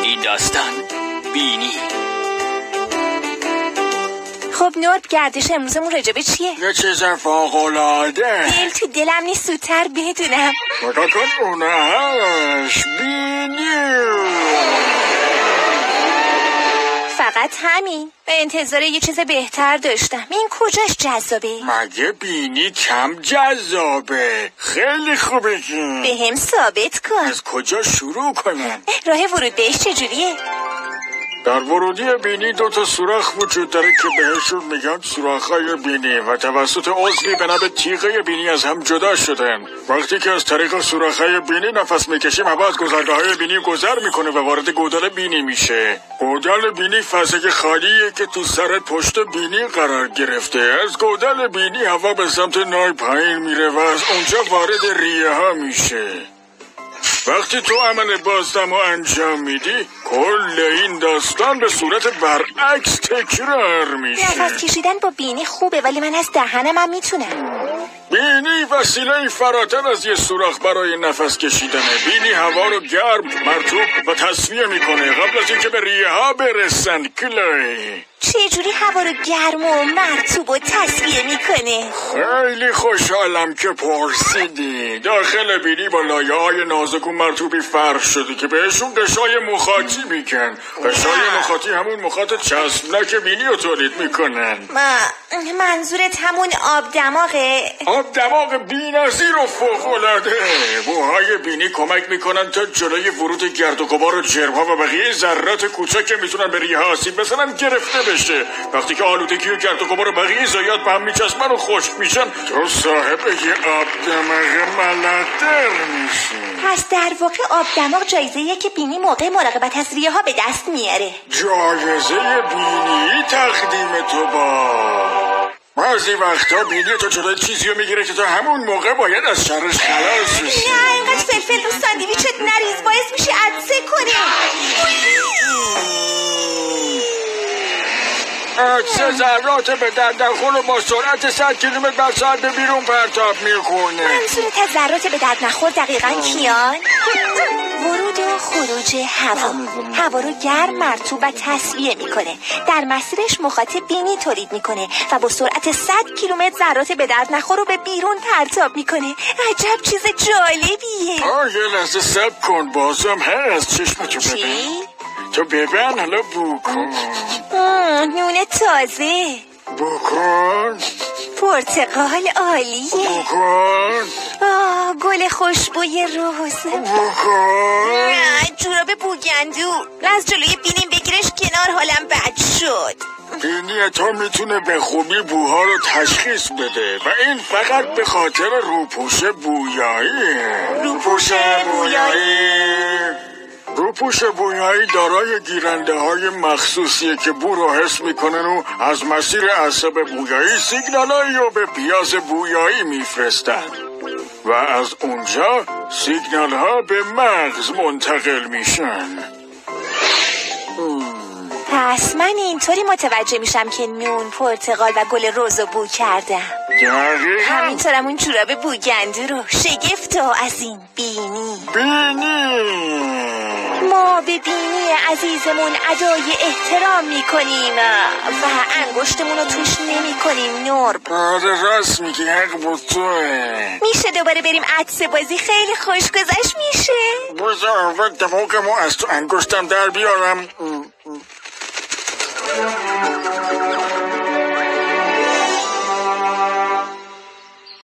این داستان بینی. خب نور، گردش امروزمون راجبه چیه؟ یه چیز فوق‌العاده. دل تو دلم نیست زودتر بدونم. نگاه کن اونه هست بینی. فقط همین؟ به انتظار یه چیز بهتر داشتم. این کجاش جذابه؟ مگه بینی کم جذابه؟ خیلی خوبه. به هم ثابت کن. از کجا شروع کنم؟ راه ورود بهش چجوریه؟ در ورودی بینی 2 سوراخ وجود داره که بهشون میگن سوراخ‌های بینی و توسط عضوی به نام تیغه بینی از هم جدا شدن. وقتی که از طریق سوراخ‌های بینی نفس میکشیم هوا از گذرگاه‌های بینی گذر میکنه و وارد گودال بینی میشه. گودال بینی فضای خالیه که تو سر پشت بینی قرار گرفته. از گودال بینی هوا به سمت نای پایین میره و از اونجا وارد ریه ها میشه. وقتی تو عمل بازدم رو انجام میدی کل این داستان به صورت برعکس تکرار میشه. نفس کشیدن با بینی خوبه ولی من از دهنم هم میتونم. بینی وسیله فراتر از یه سوراخ برای نفس کشیدنه. بینی هوا رو گرم، مرطوب و تصفیه میکنه قبل از اینکه به ریه ها برسن. کلای چجوری هوا رو گرم و مرطوب و تصفیه میکنه؟ خیلی خوشحالم که پرسیدی. داخل بینی با لایه های نازک و مرطوبی فرق شده که بهشون قشای مخاطی میگن. قشای مخاطی همون مخاط چسبناک بینی رو تولید میکنن. منظورت همون آب دماغه؟ آب دماغ بی‌نظیر و فوق‌العاده. بوهای بینی کمک میکنن تا جلوی ورود گرد و غبار و جرم‌ها و بقیه ذرات کوچک که میتونن به ریه ها آسیب بزنن گرفته بشه. وقتی که آلودگی و گرد و غبار و بقیه ضایعات به هم میچسبن و خشک میشن تو صاحب یه آب دماغ ملاتر میشی. پس در واقع آب دماغ جایزه‌ایه که بینی موقع مراقبت از ریه ها به دست میاره. جایزه بینی تقدیم تو با بعضی وقتا بینی تو جلوی چیزی رو میگیره که تا همون موقع باید از شرش خلاص بشی. نه اینقدر فلفل رو ساندویچت نریز، باعث میشه عطسه کنی. عطسه ذرات به درد نخور رو با سرعت 100 کیلومتر بر ساعت به بیرون پرتاب میکنه. منظورت از ذرات به درد نخور دقیقاً کیان؟ ورود و خروج هوا رو گرم، مرطوب و تصفیه میکنه. در مسیرش مخاطب بینی تولید میکنه و با سرعت 100 کیلومتر ذرات به درد نخور رو به بیرون پرتاب میکنه. عجب چیز جالبیه. یه لحظه صبر کن، بازم هست. چشمتو ببین. چی؟ تو ببین، حالا بو کن. نون تازه. بو کن. پرتقال عالیه. بو کن. گل خوشبوی روز. بو کن. جوراب بوگندو. از جلوی بینیم بگیرش کنار، حالم بد شد. بینی تو میتونه به خوبی بوها رو تشخیص بده و این فقط به خاطر روپوش بویاییه. روپوش بویایی؟ روپوش بویایی دارای گیرنده های مخصوصیه که بو رو حس میکنن و از مسیر عصب بویایی سیگنالایی رو به پیاز بویایی میفرستن و از اونجا سیگنال ها به مغز منتقل میشن. پس من اینطوری متوجه میشم که نون، پرتقال و گل رز رو بو کردم. همینطورم اون جوراب بوگندو رو. شگفتا از این بینی. ما به بینی عزیزمون ادای احترام میکنیم و انگشتمون رو توش نمیکنیم. نورب راست میگی، حق بود توه. میشه دوباره بریم عطسه بازی؟ خیلی خوش گذشت. میشه؟ بذار اول دماغمو از تو انگشتم در بیارم.